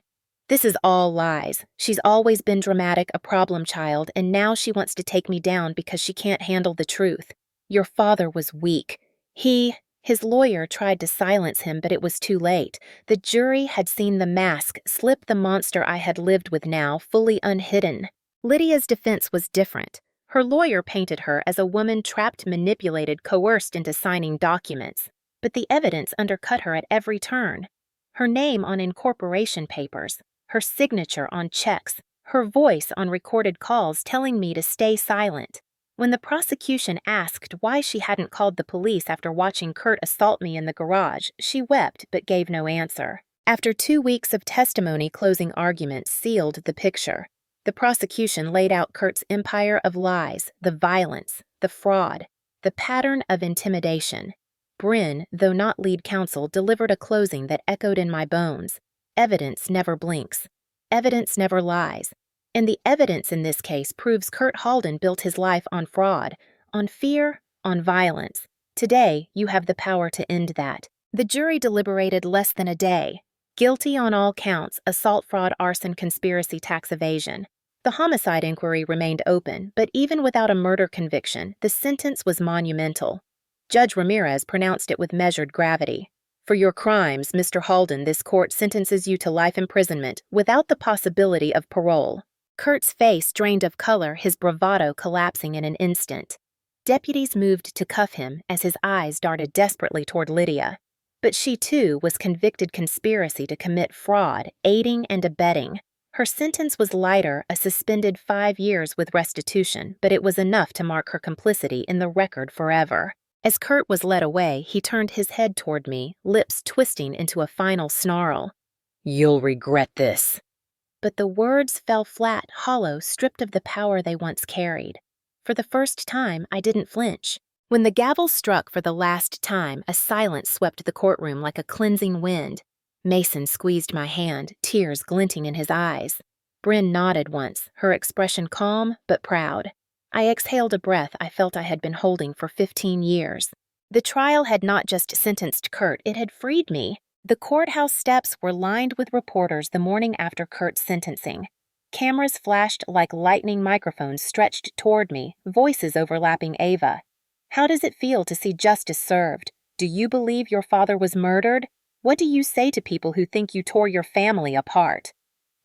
"This is all lies. She's always been dramatic, a problem child, and now she wants to take me down because she can't handle the truth. Your father was weak. His lawyer tried to silence him, but it was too late. The jury had seen the mask slip the monster I had lived with now, fully unhidden. Lydia's defense was different. Her lawyer painted her as a woman trapped, manipulated, coerced into signing documents. But the evidence undercut her at every turn. Her name on incorporation papers, her signature on checks, her voice on recorded calls telling me to stay silent. When the prosecution asked why she hadn't called the police after watching Kurt assault me in the garage, she wept but gave no answer. After 2 weeks of testimony, closing arguments sealed the picture. The prosecution laid out Kurt's empire of lies, the violence, the fraud, the pattern of intimidation. Bryn, though not lead counsel, delivered a closing that echoed in my bones. Evidence never blinks. Evidence never lies. And the evidence in this case proves Kurt Halden built his life on fraud, on fear, on violence. Today, you have the power to end that. The jury deliberated less than a day. Guilty on all counts: assault, fraud, arson, conspiracy, tax evasion. The homicide inquiry remained open, but even without a murder conviction, the sentence was monumental. Judge Ramirez pronounced it with measured gravity. For your crimes, Mr. Halden, this court sentences you to life imprisonment without the possibility of parole. Kurt's face drained of color, his bravado collapsing in an instant. Deputies moved to cuff him as his eyes darted desperately toward Lydia. But she, too, was convicted conspiracy to commit fraud, aiding and abetting. Her sentence was lighter, a suspended 5 years with restitution, but it was enough to mark her complicity in the record forever. As Kurt was led away, he turned his head toward me, lips twisting into a final snarl. "You'll regret this." But the words fell flat, hollow, stripped of the power they once carried. For the first time, I didn't flinch. When the gavel struck for the last time, a silence swept the courtroom like a cleansing wind. Mason squeezed my hand, tears glinting in his eyes. Bryn nodded once, her expression calm but proud. I exhaled a breath I felt I had been holding for 15 years. The trial had not just sentenced Kurt, it had freed me. The courthouse steps were lined with reporters the morning after Kurt's sentencing. Cameras flashed like lightning, microphones stretched toward me, voices overlapping Ava. "How does it feel to see justice served? Do you believe your father was murdered? What do you say to people who think you tore your family apart?"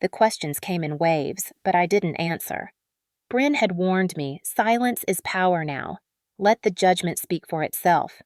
The questions came in waves, but I didn't answer. Bryn had warned me, silence is power now. Let the judgment speak for itself.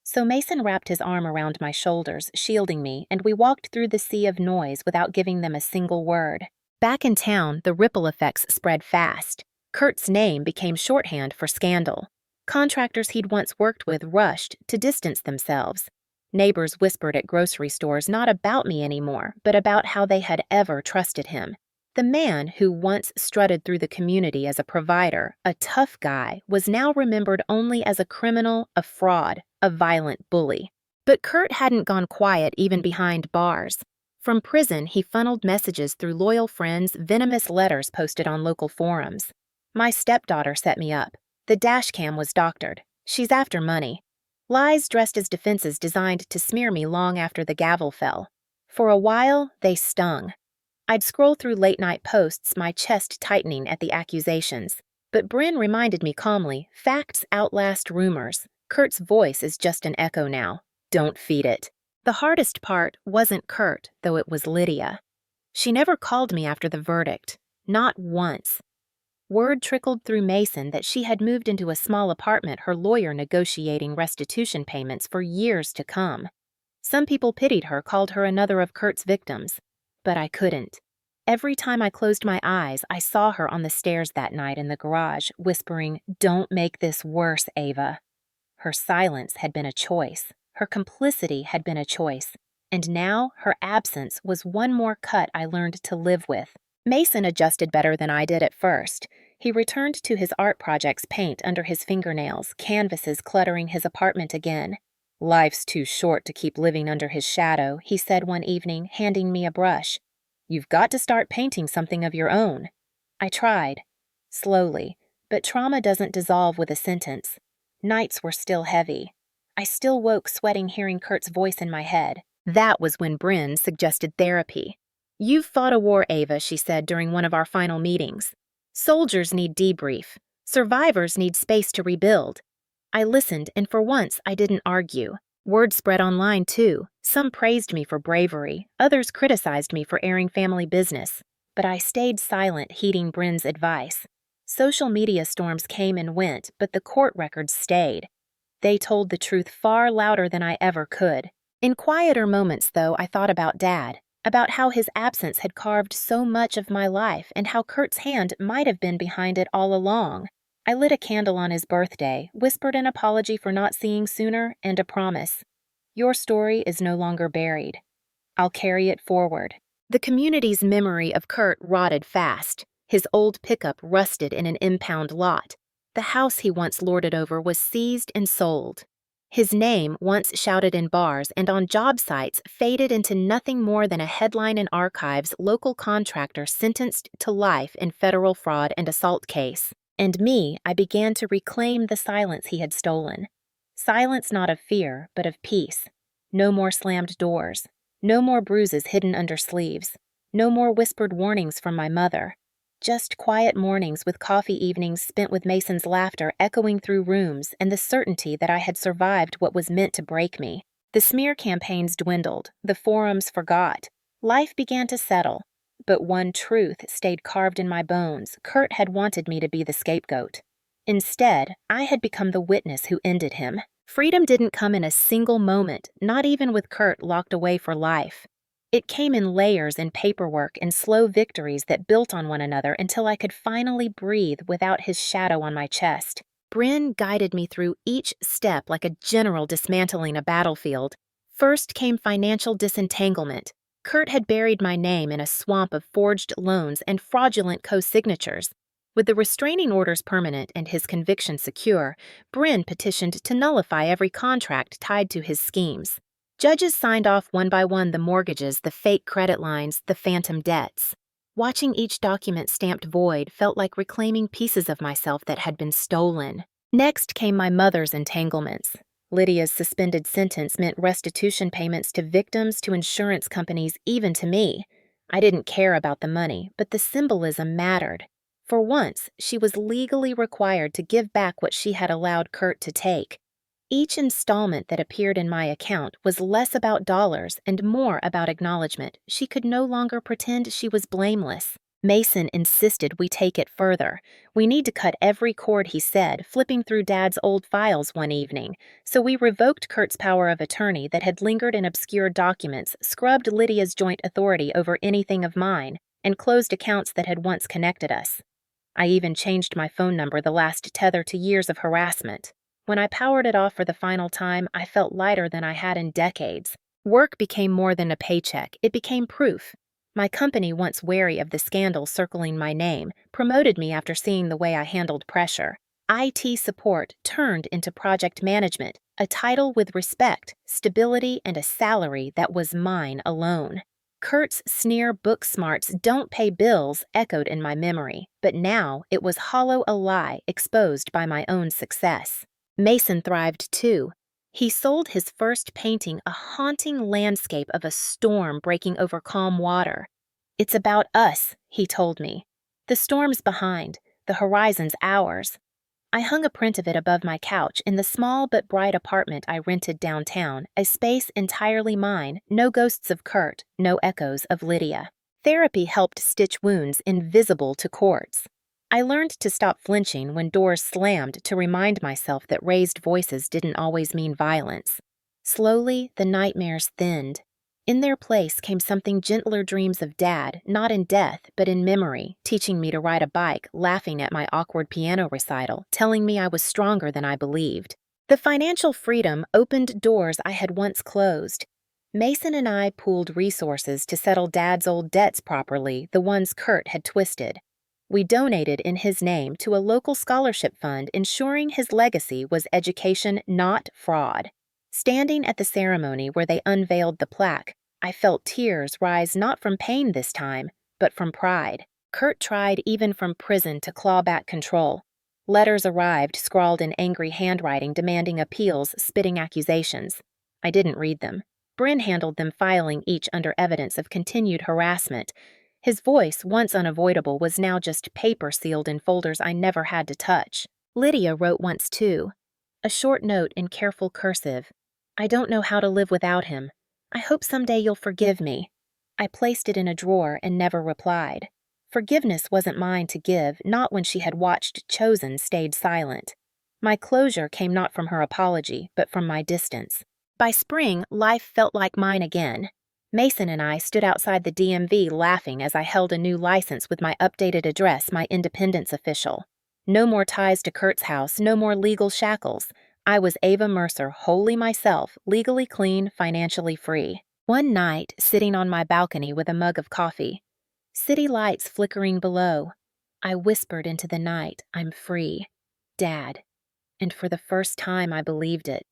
So Mason wrapped his arm around my shoulders, shielding me, and we walked through the sea of noise without giving them a single word. Back in town, the ripple effects spread fast. Kurt's name became shorthand for scandal. Contractors he'd once worked with rushed to distance themselves. Neighbors whispered at grocery stores not about me anymore, but about how they had ever trusted him. The man who once strutted through the community as a provider, a tough guy, was now remembered only as a criminal, a fraud, a violent bully. But Kurt hadn't gone quiet even behind bars. From prison, he funneled messages through loyal friends, venomous letters posted on local forums. My stepdaughter set me up. The DASHCAM was doctored. She's after money. Lies dressed as defenses designed to smear me long after the gavel fell. For a while, they stung. I'd scroll through late-night posts, my chest tightening at the accusations. But Bryn reminded me calmly, facts outlast rumors. Kurt's voice is just an echo now. Don't feed it. The hardest part wasn't Kurt, though it was Lydia. She never called me after the verdict. Not once. Word trickled through Mason that she had moved into a small apartment, her lawyer negotiating restitution payments for years to come. Some people pitied her, called her another of Kurt's victims. But I couldn't. Every time I closed my eyes, I saw her on the stairs that night in the garage, whispering, "Don't make this worse, Ava." Her silence had been a choice. Her complicity had been a choice. And now her absence was one more cut I learned to live with. Mason adjusted better than I did at first. He returned to his art project's paint under his fingernails, canvases cluttering his apartment again. "Life's too short to keep living under his shadow," he said one evening, handing me a brush. "You've got to start painting something of your own." I tried. Slowly. But trauma doesn't dissolve with a sentence. Nights were still heavy. I still woke sweating hearing Kurt's voice in my head. That was when Bryn suggested therapy. "You've fought a war, Ava," she said during one of our final meetings. "Soldiers need debrief. Survivors need space to rebuild." I listened, and for once I didn't argue. Word spread online, too. Some praised me for bravery. Others criticized me for airing family business. But I stayed silent, heeding Bryn's advice. Social media storms came and went, but the court records stayed. They told the truth far louder than I ever could. In quieter moments, though, I thought about Dad, about how his absence had carved so much of my life and how Kurt's hand might have been behind it all along. I lit a candle on his birthday, whispered an apology for not seeing sooner, and a promise. Your story is no longer buried. I'll carry it forward. The community's memory of Kurt rotted fast. His old pickup rusted in an impound lot. The house he once lorded over was seized and sold. His name, once shouted in bars and on job sites, faded into nothing more than a headline in archives, local contractor sentenced to life in federal fraud and assault case. And me, I began to reclaim the silence he had stolen. Silence not of fear, but of peace. No more slammed doors. No more bruises hidden under sleeves. No more whispered warnings from my mother. Just quiet mornings with coffee evenings spent with Mason's laughter echoing through rooms and the certainty that I had survived what was meant to break me. The smear campaigns dwindled, the forums forgot. Life began to settle. But one truth stayed carved in my bones: Kurt had wanted me to be the scapegoat. Instead, I had become the witness who ended him. Freedom didn't come in a single moment, not even with Kurt locked away for life. It came in layers and paperwork and slow victories that built on one another until I could finally breathe without his shadow on my chest. Bryn guided me through each step like a general dismantling a battlefield. First came financial disentanglement. Kurt had buried my name in a swamp of forged loans and fraudulent co-signatures. With the restraining orders permanent and his conviction secure, Bryn petitioned to nullify every contract tied to his schemes. Judges signed off one by one the mortgages, the fake credit lines, the phantom debts. Watching each document stamped void felt like reclaiming pieces of myself that had been stolen. Next came my mother's entanglements. Lydia's suspended sentence meant restitution payments to victims, to insurance companies, even to me. I didn't care about the money, but the symbolism mattered. For once, she was legally required to give back what she had allowed Kurt to take. Each installment that appeared in my account was less about dollars and more about acknowledgement. She could no longer pretend she was blameless. Mason insisted we take it further. We need to cut every cord, he said, flipping through Dad's old files one evening. So we revoked Kurt's power of attorney that had lingered in obscure documents, scrubbed Lydia's joint authority over anything of mine, and closed accounts that had once connected us. I even changed my phone number, the last tether to years of harassment. When I powered it off for the final time, I felt lighter than I had in decades. Work became more than a paycheck. It became proof. My company, once wary of the scandal circling my name, promoted me after seeing the way I handled pressure. IT support turned into project management, a title with respect, stability, and a salary that was mine alone. Kurt's sneer, book smarts, don't pay bills echoed in my memory, but now it was hollow a lie exposed by my own success. Mason thrived too. He sold his first painting, a haunting landscape of a storm breaking over calm water. "It's about us," he told me. "The storm's behind, the horizon's ours." I hung a print of it above my couch in the small but bright apartment I rented downtown, a space entirely mine, no ghosts of Kurt, no echoes of Lydia. Therapy helped stitch wounds invisible to courts. I learned to stop flinching when doors slammed, to remind myself that raised voices didn't always mean violence. Slowly, the nightmares thinned. In their place came something gentler: dreams of Dad, not in death, but in memory, teaching me to ride a bike, laughing at my awkward piano recital, telling me I was stronger than I believed. The financial freedom opened doors I had once closed. Mason and I pooled resources to settle Dad's old debts properly, the ones Kurt had twisted. We donated in his name to a local scholarship fund, ensuring his legacy was education, not fraud. Standing at the ceremony where they unveiled the plaque, I felt tears rise not from pain this time, but from pride. Kurt tried even from prison to claw back control. Letters arrived, scrawled in angry handwriting, demanding appeals, spitting accusations. I didn't read them. Bryn handled them, filing each under evidence of continued harassment. His voice, once unavoidable, was now just paper sealed in folders I never had to touch. Lydia wrote once too. A short note in careful cursive. "I don't know how to live without him. I hope someday you'll forgive me." I placed it in a drawer and never replied. Forgiveness wasn't mine to give, not when she had watched Chosen stayed silent. My closure came not from her apology, but from my distance. By spring, life felt like mine again. Mason and I stood outside the DMV laughing as I held a new license with my updated address, my independence official. No more ties to Kurt's house, no more legal shackles. I was Ava Mercer, wholly myself, legally clean, financially free. One night, sitting on my balcony with a mug of coffee, city lights flickering below, I whispered into the night, "I'm free. Dad." And for the first time I believed it.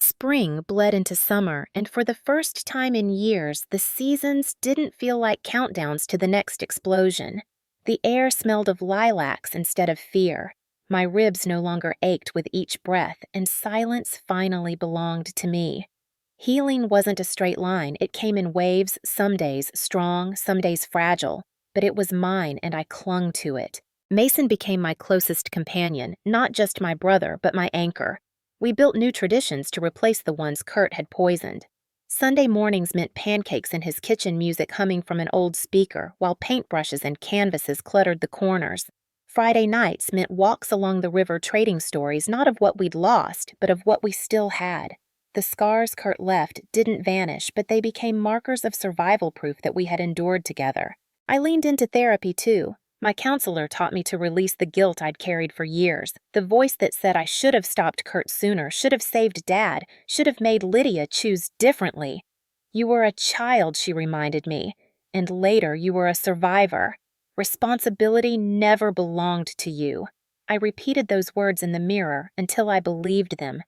Spring bled into summer, and for the first time in years, the seasons didn't feel like countdowns to the next explosion. The air smelled of lilacs instead of fear. My ribs no longer ached with each breath, and silence finally belonged to me. Healing wasn't a straight line. It came in waves, some days strong, some days fragile, but it was mine and I clung to it. Mason became my closest companion, not just my brother, but my anchor. We built new traditions to replace the ones Kurt had poisoned. Sunday mornings meant pancakes and his kitchen music humming from an old speaker, while paintbrushes and canvases cluttered the corners. Friday nights meant walks along the river trading stories not of what we'd lost, but of what we still had. The scars Kurt left didn't vanish, but they became markers of survival proof that we had endured together. I leaned into therapy too. My counselor taught me to release the guilt I'd carried for years, the voice that said I should have stopped Kurt sooner, should have saved Dad, should have made Lydia choose differently. You were a child, she reminded me, and later you were a survivor. Responsibility never belonged to you. I repeated those words in the mirror until I believed them.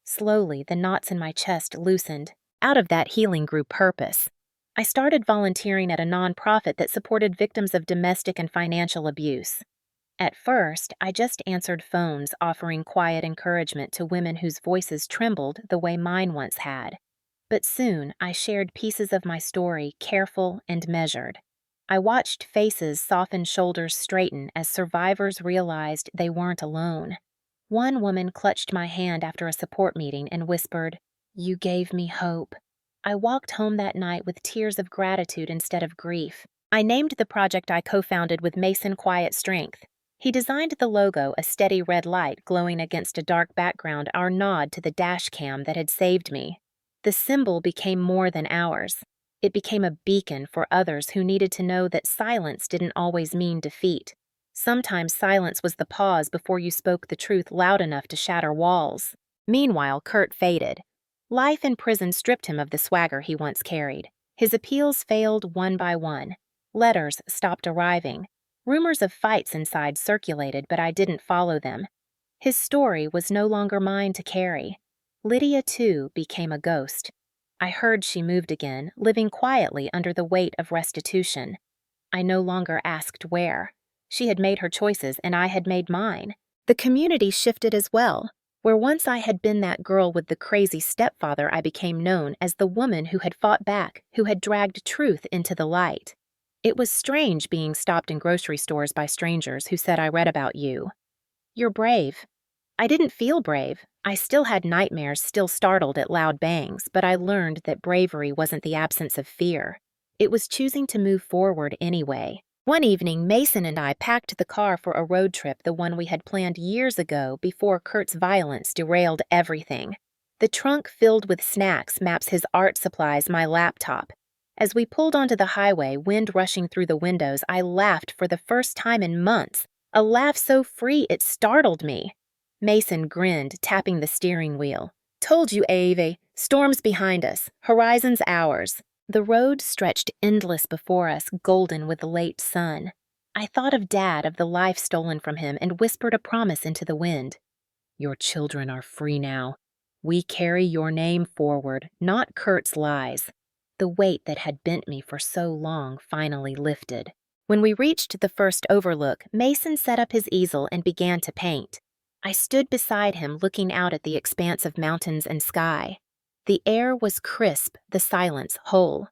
Slowly, the knots in my chest loosened. Out of that healing grew purpose. I started volunteering at a nonprofit that supported victims of domestic and financial abuse. At first, I just answered phones offering quiet encouragement to women whose voices trembled the way mine once had. But soon, I shared pieces of my story, careful and measured. I watched faces soften, shoulders straighten as survivors realized they weren't alone. One woman clutched my hand after a support meeting and whispered, "You gave me hope." I walked home that night with tears of gratitude instead of grief. I named the project I co-founded with Mason Quiet Strength. He designed the logo, a steady red light glowing against a dark background, our nod to the DASHCAM that had saved me. The symbol became more than ours. It became a beacon for others who needed to know that silence didn't always mean defeat. Sometimes silence was the pause before you spoke the truth loud enough to shatter walls. Meanwhile, Kurt faded. Life in prison stripped him of the swagger he once carried. His appeals failed one by one. Letters stopped arriving. Rumors of fights inside circulated, but I didn't follow them. His story was no longer mine to carry. Lydia, too, became a ghost. I heard she moved again, living quietly under the weight of restitution. I no longer asked where. She had made her choices, and I had made mine. The community shifted as well. Where once I had been that girl with the crazy stepfather, I became known as the woman who had fought back, who had dragged truth into the light. It was strange being stopped in grocery stores by strangers who said, "I read about you. You're brave." I didn't feel brave. I still had nightmares, still startled at loud bangs, but I learned that bravery wasn't the absence of fear. It was choosing to move forward anyway. One evening, Mason and I packed the car for a road trip, the one we had planned years ago before Kurt's violence derailed everything. The trunk filled with snacks, maps, his art supplies, my laptop. As we pulled onto the highway, wind rushing through the windows, I laughed for the first time in months, a laugh so free it startled me. Mason grinned, tapping the steering wheel. "Told you, Ave. Storm's behind us. Horizon's ours." The road stretched endless before us, golden with the late sun. I thought of Dad, of the life stolen from him, and whispered a promise into the wind. "Your children are free now. We carry your name forward, not Kurt's lies." The weight that had bent me for so long finally lifted. When we reached the first overlook, Mason set up his easel and began to paint. I stood beside him, looking out at the expanse of mountains and sky. The air was crisp, the silence whole.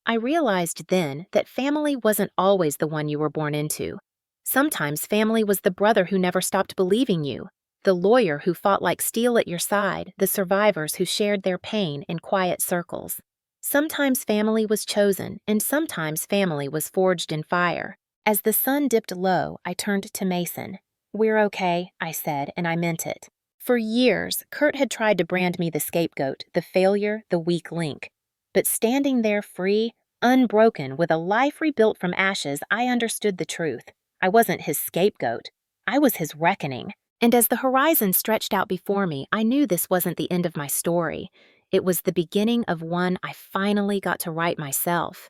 I realized then that family wasn't always the one you were born into. Sometimes family was the brother who never stopped believing you, the lawyer who fought like steel at your side, the survivors who shared their pain in quiet circles. Sometimes family was chosen, and sometimes family was forged in fire. As the sun dipped low, I turned to Mason. "We're okay," I said, and I meant it. For years, Kurt had tried to brand me the scapegoat, the failure, the weak link. But standing there free, unbroken, with a life rebuilt from ashes, I understood the truth. I wasn't his scapegoat. I was his reckoning. And as the horizon stretched out before me, I knew this wasn't the end of my story. It was the beginning of one I finally got to write myself.